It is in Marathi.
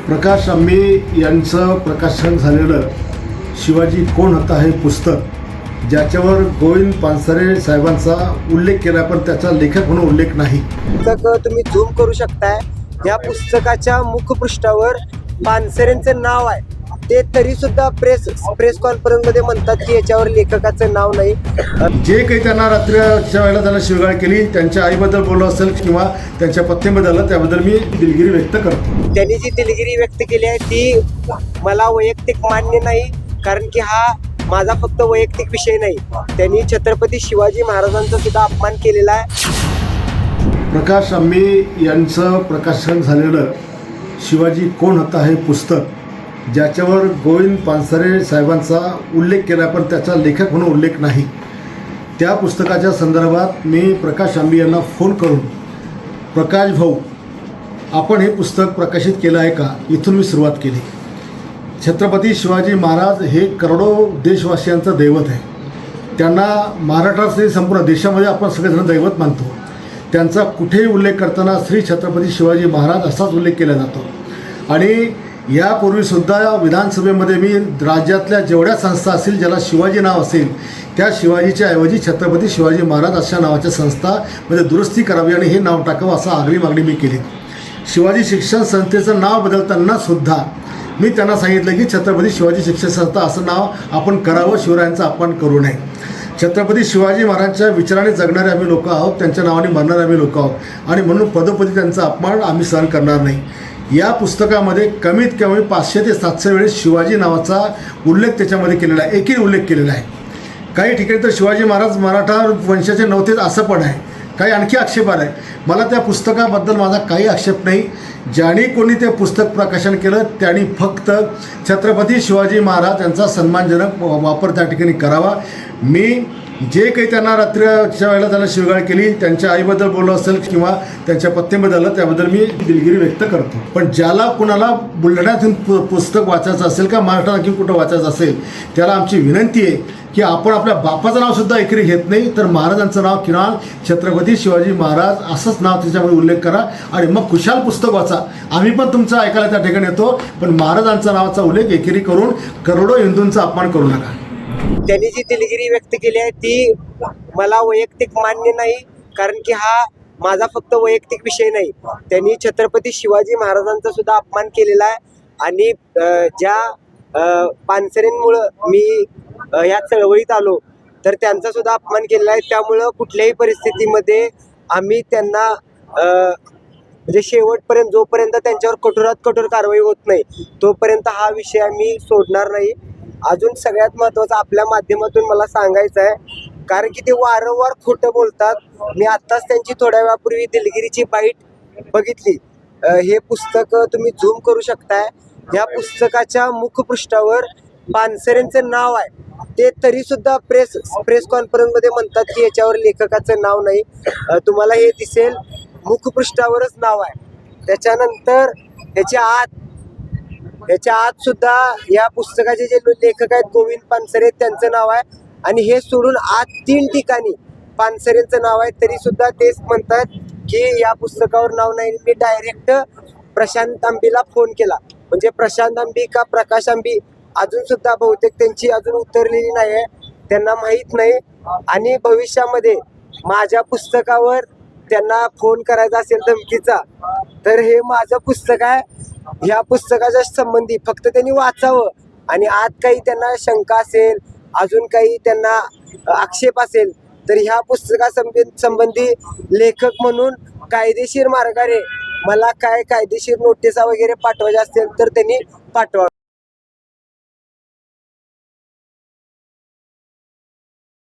प्रकाश आंबे यांचं प्रकाशन झालेलं शिवाजी कोण होता हे पुस्तक, ज्याच्यावर गोविंद पानसरे साहेबांचा उल्लेख केला, पण त्याचा लेखक म्हणून उल्लेख नाही. पुस्तक तुम्ही झूम करू शकताय. या पुस्तकाच्या मुखपृष्ठावर पानसरेंचं नाव आहे. ते तरी सुद्धा प्रेस कॉन्फरन्स मध्ये म्हणतात की याच्यावर लेखकाचं नाव नाही. जे काही त्यांना रात्रीच्या वेळेला त्यांना शिवगाळ केली, त्यांच्या आईबद्दल बोललं असेल किंवा त्यांच्या पत्नीबद्दल, त्याबद्दल मी दिलगिरी व्यक्त करतो. त्यांनी जी दिलगिरी व्यक्त केली आहे ती मला वैयक्तिक मान्य नाही, कारण की हा माझा फक्त वैयक्तिक विषय नाही. त्यांनी छत्रपती शिवाजी महाराजांचा सुद्धा अपमान केलेला आहे. प्रकाश आंबे यांचं प्रकाशन झालेलं शिवाजी कोण होता हे पुस्तक, ज्याच्यावर गोविंद पानसरे साहेबांचा उल्लेख केला, पण त्याचा लेखक म्हणून उल्लेख नाही. त्या पुस्तकाच्या संदर्भात मी प्रकाश आंबे यांना फोन करून, प्रकाश भाऊ, आपण हे पुस्तक प्रकाशित केलं आहे का, इथून मी सुरुवात केली. छत्रपती शिवाजी महाराज हे करोडो देशवासियांचं दैवत आहे. त्यांना महाराष्ट्रात संपूर्ण देशामध्ये आपण सगळेजण दैवत मानतो. त्यांचा कुठेही उल्लेख करताना श्री छत्रपती शिवाजी महाराज असाच उल्लेख केला जातो. आणि यापूर्वीसुद्धा विधानसभेमध्ये मी राज्यातल्या जेवढ्या संस्था असतील ज्याला शिवाजी नाव असेल, त्या शिवाजीच्या ऐवजी छत्रपती शिवाजी महाराज अशा नावाच्या संस्थामध्ये दुरुस्ती करावी आणि हे नाव टाकावं असं आग्रही मागणी मी केली. शिवाजी शिक्षण संस्थेचं नाव बदलतानासुद्धा मी त्यांना सांगितलं की छत्रपती शिवाजी शिक्षण संस्था असं नाव आपण करावं, शिवरायांचा अपमान करू नये. छत्रपती शिवाजी महाराजांच्या विचाराने जगणारे आम्ही लोक आहोत, त्यांच्या नावाने मरणारे आम्ही लोक आहोत, आणि म्हणून पदोपदी त्यांचा अपमान आम्ही सहन करणार नाही. या पुस्तकामध्ये कमीत कमी 500 ते 700 वेळेस शिवाजी नावाचा उल्लेख त्याच्यामध्ये केलेला आहे, एकही उल्लेख केलेला आहे. काही ठिकाणी तर शिवाजी महाराज मराठा वंशाचे नव्हतेच असं पण आहे. काही आणखी आक्षेप आहे. मला त्या पुस्तकाबद्दल माझा काही आक्षेप नाही. ज्याने कोणी ते पुस्तक प्रकाशन केलं त्यांनी फक्त छत्रपती शिवाजी महाराज यांचा सन्मानजनक वापर त्या ठिकाणी करावा. मी जे काही त्यांना रात्रीच्या वेळेला त्यांना शिवगाळ केली, त्यांच्या आईबद्दल बोललं असेल किंवा त्यांच्या पत्नीबद्दल, त्याबद्दल मी दिलगिरी व्यक्त करतो. पण ज्याला कुणाला बुलढाण्यातून पुस्तक वाचायचं असेल का महाराष्ट्रात आणखी कुठं वाचायचं असेल, त्याला आमची विनंती आहे की आपण आपल्या बापाचं नावसुद्धा एकरी घेत नाही, तर महाराजांचं नाव किमान छत्रपती शिवाजी महाराज असंच नाव त्याच्यामध्ये उल्लेख करा आणि मग खुशाल पुस्तक वाचा. आम्ही पण तुमचं ऐकायला त्या ठिकाणी येतो, पण महाराजांचा नावाचा उल्लेख एकेरी करून करोडो हिंदूंचा अपमान करू नका. त्यांनी जी दिलगिरी व्यक्त केली आहे ती मला वैयक्तिक मान्य नाही, कारण की हा माझा फक्त वैयक्तिक विषय नाही. त्यांनी छत्रपती शिवाजी महाराजांचा सुद्धा अपमान केलेला आहे. आणि ज्या पानसरेंमुळं मी ह्या चळवळीत आलो, तर त्यांचा सुद्धा अपमान केलेला आहे. त्यामुळं कुठल्याही परिस्थितीमध्ये आम्ही त्यांना म्हणजे शेवटपर्यंत, जोपर्यंत त्यांच्यावर कठोरात कठोर कारवाई होत नाही तोपर्यंत हा विषय आम्ही सोडणार नाही. अजून सगळ्यात महत्त्वाचं आपल्या माध्यमातून मला सांगायचं आहे, कारण की ते वारंवार खोटं बोलतात. मी आत्ताच त्यांची थोड्या वेळापूर्वी दिलगिरीची बाईट बघितली. हे पुस्तक तुम्ही झूम करू शकताय. या पुस्तकाच्या मुखपृष्ठावर पानसरेंचं नाव आहे. ते तरी सुद्धा प्रेस कॉन्फरन्समध्ये म्हणतात की याच्यावर लेखकाचं नाव नाही. तुम्हाला हे दिसेल, मुखपृष्ठावरच नाव आहे. त्याच्यानंतर याच्या आत सुद्धा या पुस्तकाचे जे लेखक आहेत गोविंद पानसरे त्यांचं नाव आहे. आणि हे सोडून आत 3 ठिकाणी पानसरेंचं नाव आहे, तरी सुद्धा तेच म्हणतात की या पुस्तकावर नाव नाही. मी डायरेक्ट प्रशांत आंबीला फोन केला, म्हणजे प्रशांत आंबी का प्रकाश आंबी अजून सुद्धा बहुतेक त्यांची अजून उतरलेली नाही आहे, त्यांना माहीत नाही. आणि भविष्यामध्ये माझ्या पुस्तकावर त्यांना फोन करायचा असेल धमकीचा, तर हे माझं पुस्तक आहे. ह्या पुस्तकाच्या संबंधी फक्त त्यांनी वाचावं, आणि आत काही त्यांना शंका असेल, अजून काही त्यांना आक्षेप असेल, तर ह्या पुस्तकासंबंधी लेखक म्हणून कायदेशीर मार्गाने मला काय कायदेशीर नोटिसा वगैरे पाठवायच्या असतील तर त्यांनी पाठवा.